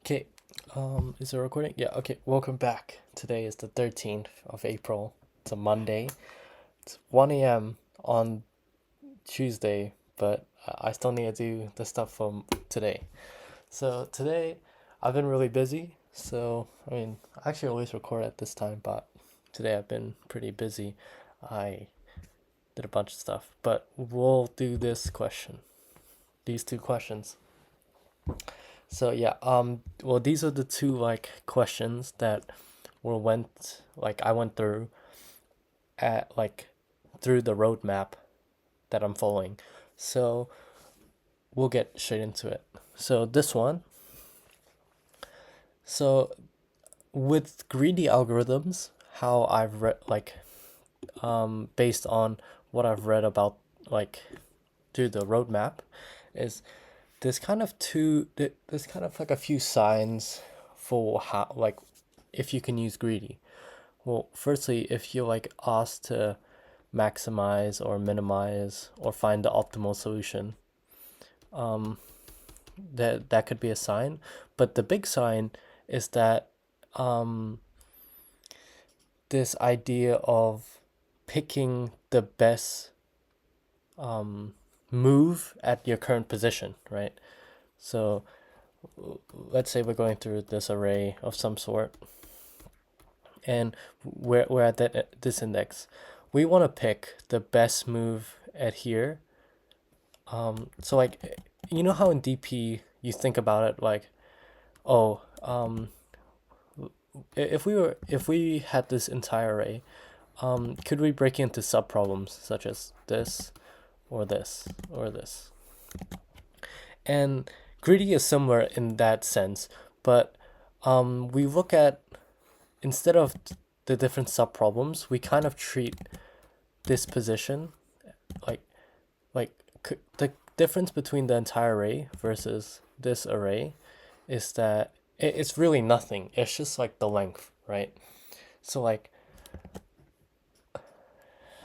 Okay, is it recording? Yeah, okay, welcome back. Today is the 13th of April. It's a Monday. It's 1 a.m. on Tuesday, but I still need to do the stuff from today. So today, I've been really busy. So, I actually always record at this time, but today I've been pretty busy. I did a bunch of stuff, but we'll do these two questions. So yeah, well, these are the two like questions that I went through at like through the roadmap that I'm following. So we'll get straight into it. So this one, so with greedy algorithms, how I've read based on what I've read about like through the roadmap, is there's kind of like a few signs for how like if you can use greedy. Well, firstly, if you're like asked to maximize or minimize or find the optimal solution, um, that could be a sign. But the big sign is that um, this idea of picking the best um, move at your current position, right? So let's say we're going through this array of some sort, and we're at this index. We want to pick the best move at here. So like, you know how in DP you think about it like, oh, if we had this entire array, could we break it into subproblems such as this, or this, or this? And greedy is similar in that sense, but we look at instead of the different subproblems, we kind of treat this position like like the difference between the entire array versus this array is that it's really nothing. It's just like the length, right? So like,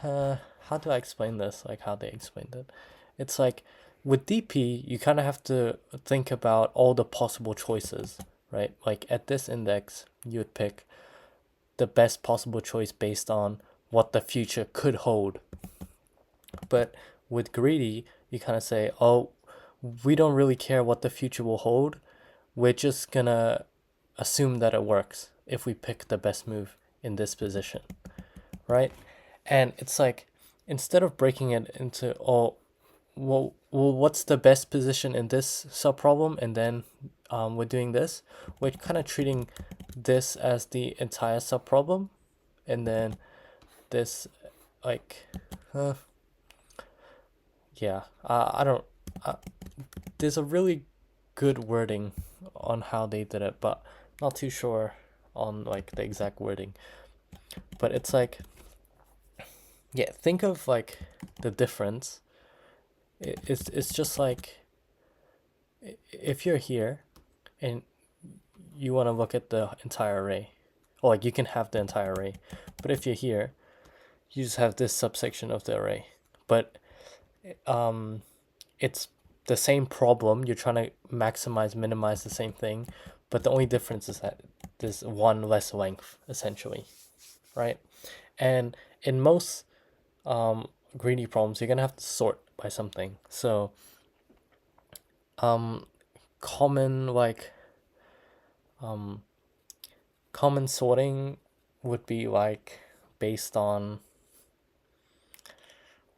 how do I explain this? Like how they explained it. It's like with DP, you kind of have to think about all the possible choices, right? Like at this index, you would pick the best possible choice based on what the future could hold. But with greedy, you kind of say, oh, we don't really care what the future will hold. We're just gonna assume that it works if we pick the best move in this position, right? And it's like, instead of breaking it into, oh, what's the best position in this subproblem, and then we're doing this, we're kind of treating this as the entire subproblem, and then this, like, uh, yeah, I don't, uh, there's a really good wording on how they did it, but not too sure on like the exact wording. But it's like, yeah, think of like the difference. It's just like, if you're here and you want to look at the entire array, or like you can have the entire array, but if you're here, you just have this subsection of the array. But um, it's the same problem. You're trying to maximize, minimize the same thing, but the only difference is that there's one less length, essentially, right? And in most greedy problems, you're gonna have to sort by something. So um, common like um, common sorting would be like based on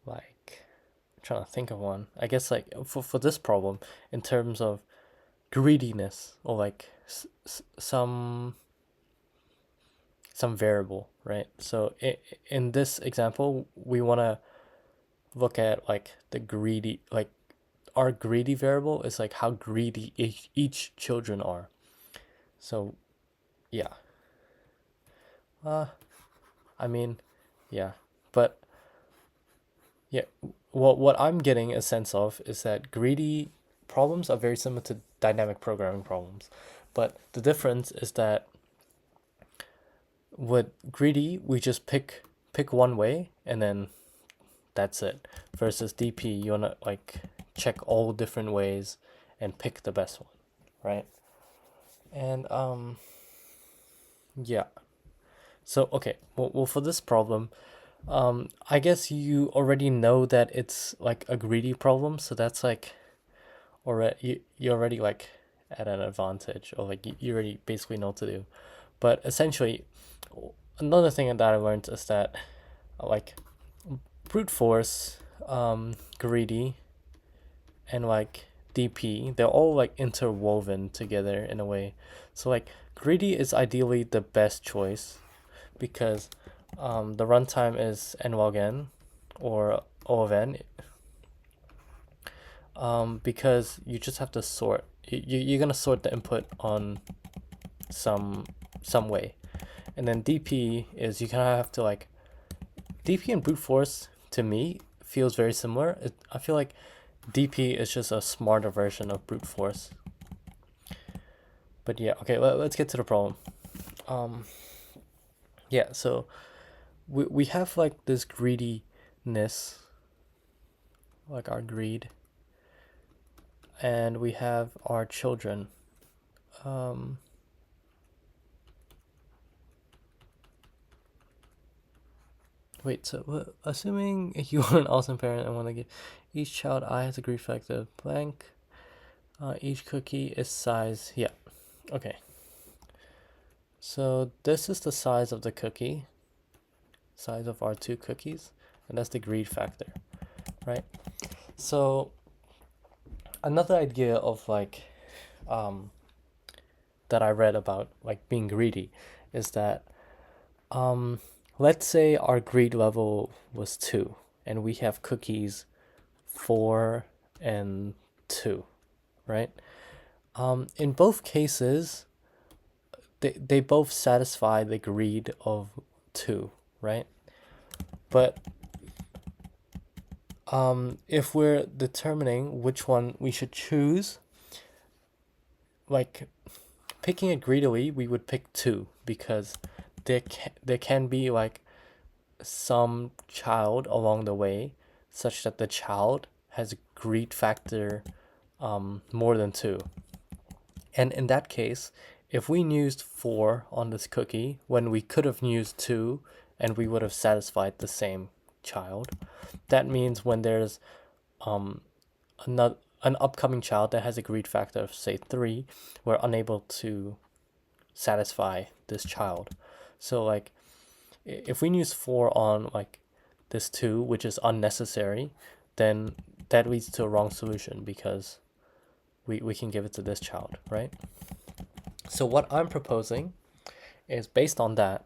like, I'm trying to think of one. I guess like for this problem, in terms of greediness, or like some variable, right? So in this example, we want to look at like the greedy, like our greedy variable is like how greedy each children are. So yeah, uh, I mean, yeah, but yeah, what I'm getting a sense of is that greedy problems are very similar to dynamic programming problems, but the difference is that with greedy we just pick one way and then that's it. Versus DP, you wanna like check all different ways and pick the best one, right? And yeah. So okay, well for this problem, I guess you already know that it's like a greedy problem, so that's like already you already like at an advantage, or like you already basically know what to do. But essentially, another thing that I learned is that like brute force, greedy, and like DP, they're all like interwoven together in a way. So like greedy is ideally the best choice because the runtime is n log n or O of n, because you just have to sort. You're gonna sort the input on some some way, and then DP is you kind of have to like DP and brute force to me feels very similar. I feel like DP is just a smarter version of brute force. But yeah, okay, let's get to the problem. Um, yeah, so we have like this greediness, like our greed, and we have our children. Um, Wait, so assuming you are an awesome parent and want to give each child I has a greed factor of blank, each cookie is size, yeah, okay. So this is the size of the cookie, size of our two cookies, and that's the greed factor, right? So another idea of like, um, that I read about like being greedy is that, um, let's say our greed level was 2 and we have cookies 4 and 2, right? In both cases, they both satisfy the greed of 2, right? But if we're determining which one we should choose, like picking it greedily, we would pick 2 because there can be like some child along the way such that the child has a greed factor more than 2. And in that case, if we used 4 on this cookie when we could have used 2 and we would have satisfied the same child, that means when there's um another an upcoming child that has a greed factor of say 3, we're unable to satisfy this child. So like if we use 4 on like this 2, which is unnecessary, then that leads to a wrong solution because we can give it to this child, right? So what I'm proposing is based on that,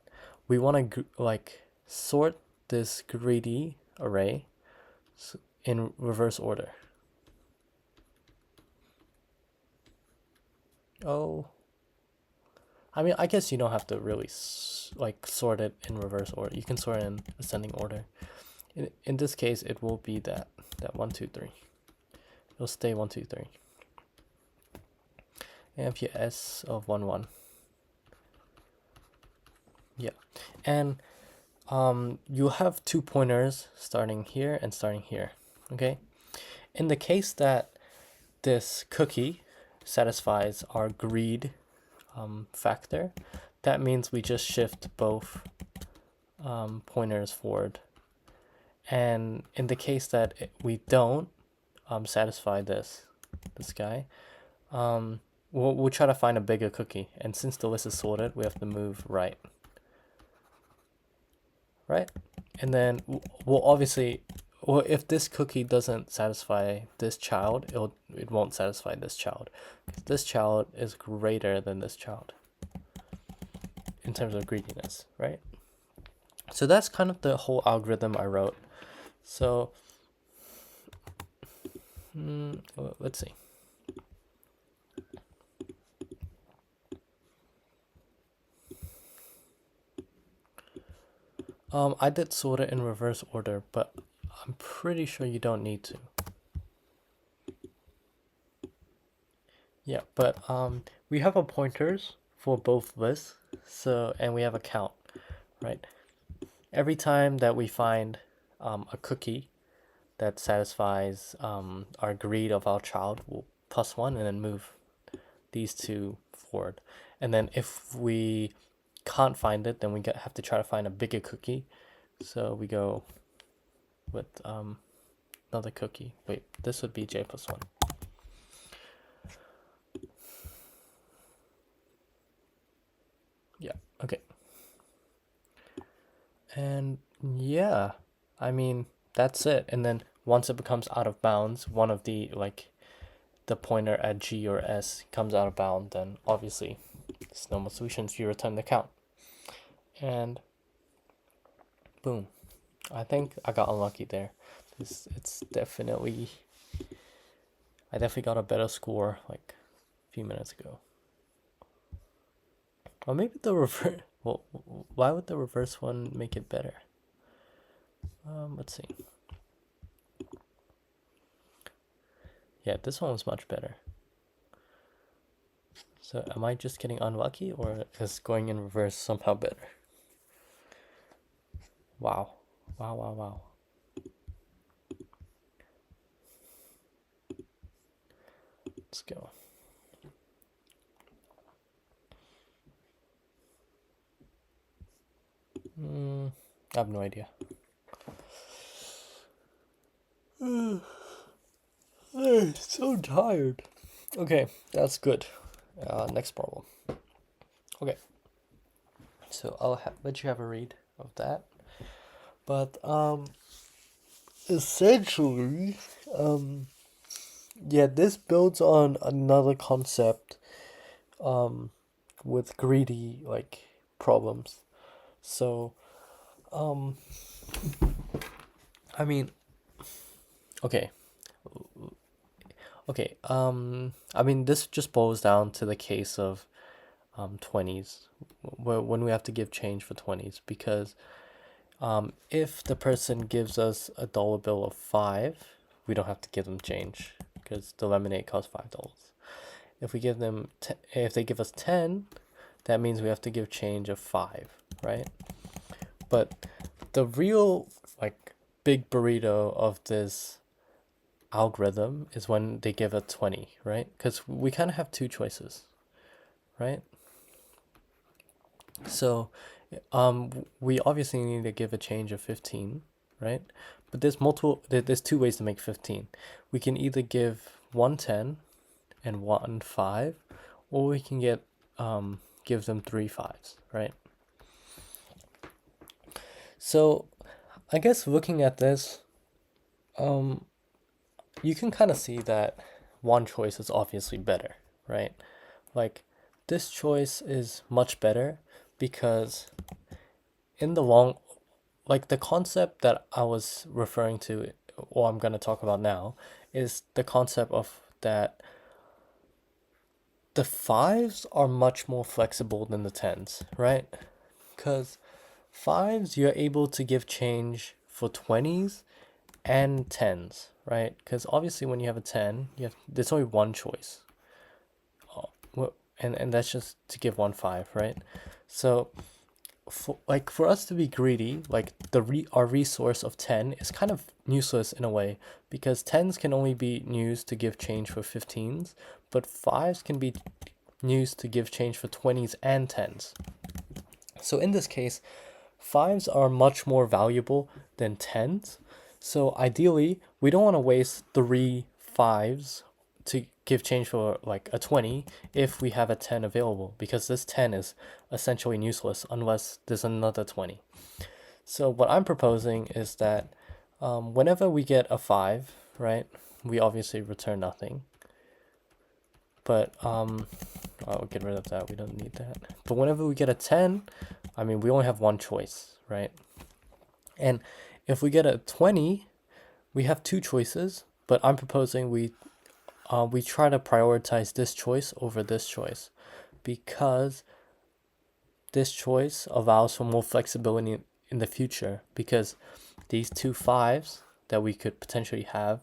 we want to like sort this greedy array in reverse order. Oh, I mean, I guess you don't have to really like sort it in reverse order. You can sort it in ascending order. In this case, it will be that 1 2 3. It'll stay 1 2 3. And s of 1 1. Yeah, and you have 2 pointers starting here and starting here. Okay, in the case that this cookie satisfies our greed factor, that means we just shift both pointers forward. And in the case that we don't satisfy this guy, we'll try to find a bigger cookie. And since the list is sorted, we have to move right. Right? And then we'll obviously, well, if this cookie doesn't satisfy this child, it won't satisfy this child. This child is greater than this child in terms of greediness, right? So that's kind of the whole algorithm I wrote. So let's see. I did sort it in reverse order, but I'm pretty sure you don't need to. Yeah, but we have a pointers for both lists, so and we have a count, right? Every time that we find a cookie that satisfies our greed of our child, we'll +1 and then move these two forward. And then if we can't find it, then we have to try to find a bigger cookie. So we go with another cookie. Wait, this would be j plus 1. Yeah, okay. And yeah, I mean, that's it. And then once it becomes out of bounds, one of the, like, the pointer at G or S comes out of bound, then obviously there's no more solutions, you return the count. And boom. I think I got unlucky there. It's definitely, I definitely got a better score like a few minutes ago. Or maybe the reverse, well, why would the reverse one make it better? Let's see. Yeah, this one was much better. So am I just getting unlucky, or is going in reverse somehow better? Wow. Wow, wow, wow. Let's go. I have no idea. I'm so tired. Okay, that's good. Next problem. Okay, so I'll let you have a read of that. But essentially, yeah, this builds on another concept with greedy like problems. So I mean, okay. Okay, I mean, this just boils down to the case of 20s, when we have to give change for 20s, because if the person gives us a dollar bill of 5, we don't have to give them change because the lemonade costs $5. If we give them, if they give us 10, that means we have to give change of 5, right? But the real like big burrito of this algorithm is when they give a 20, right? Because we kind of have two choices, right? So we obviously need to give a change of 15, right? But there's two ways to make 15. We can either give 110 and 1 5, or we can give them 3 5s, right? So I guess looking at this, you can kind of see that one choice is obviously better, right? Like, this choice is much better because in the long, like, the concept that I was referring to, or I'm going to talk about now, is the concept of that the 5s are much more flexible than the 10s, right? Because 5s, you're able to give change for 20s and 10s, right? Because obviously when you have a 10, there's only one choice. And that's just to give 1 5, right? So for us to be greedy, like our resource of 10 is kind of useless in a way, because 10s can only be used to give change for 15s, but 5s can be used to give change for 20s and 10s. So in this case, 5s are much more valuable than 10s. So ideally, we don't want to waste 3 5s to give change for like a 20 if we have a 10 available, because this 10 is essentially useless unless there's another 20. So what I'm proposing is that whenever we get a 5, right, we obviously return nothing. But I'll get rid of that. We don't need that. But whenever we get a 10, I mean, we only have one choice, right? And if we get a 20, we have two choices, but I'm proposing we try to prioritize this choice over this choice, because this choice allows for more flexibility in the future, because these 2 5s that we could potentially have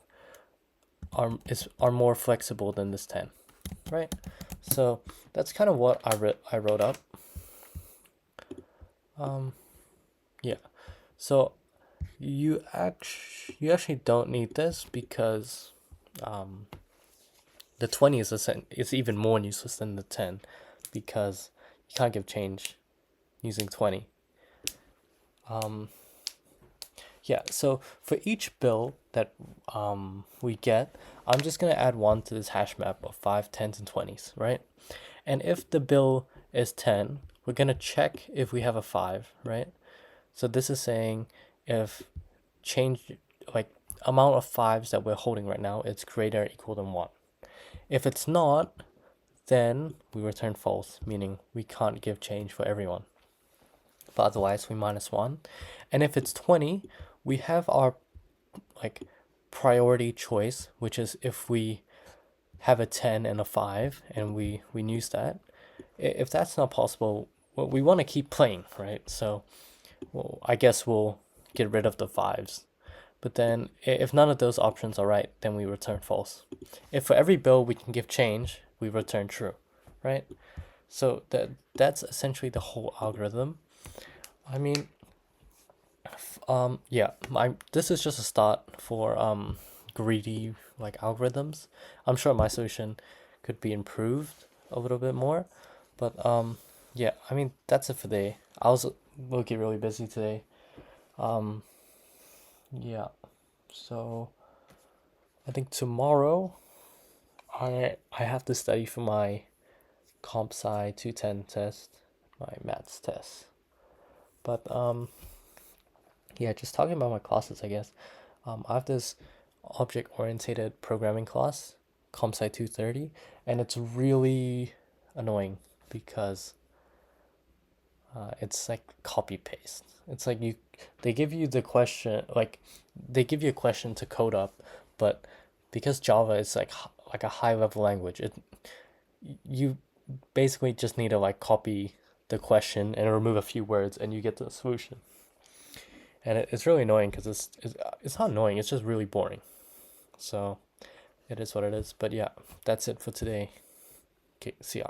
are more flexible than this 10, right? So that's kind of what I wrote up. Yeah. So you actually don't need this because The 20 is even more useless than the 10 because you can't give change using 20. Yeah, so for each bill that we get, I'm just going to add 1 to this hash map of 5, 10s, and 20s, right? And if the bill is 10, we're going to check if we have a 5, right? So this is saying if change, like amount of 5s that we're holding right now, it's greater or equal than 1. If it's not, then we return false, meaning we can't give change for everyone. But otherwise, we minus 1. And if it's 20, we have our like priority choice, which is if we have a 10 and a 5 and we use that. If that's not possible, well, we want to keep playing, right? So well, I guess we'll get rid of the 5s. But then if none of those options are right, then we return false. If for every bill we can give change, we return true, right? So that's essentially the whole algorithm. I mean, yeah, this is just a start for greedy like algorithms. I'm sure my solution could be improved a little bit more, but yeah, I mean that's it for today. I was looking really busy today. Yeah, so I think tomorrow I have to study for my comp sci 210 test, my maths test. But yeah, just talking about my classes, I guess. I have this object-oriented programming class, comp sci 230, and it's really annoying because it's like copy paste. It's like they give you the question, like they give you a question to code up, but because Java is like a high level language, you basically just need to like copy the question and remove a few words, and you get the solution. And it's really annoying because it's not annoying. It's just really boring. So it is what it is. But yeah, that's it for today. Okay, see ya.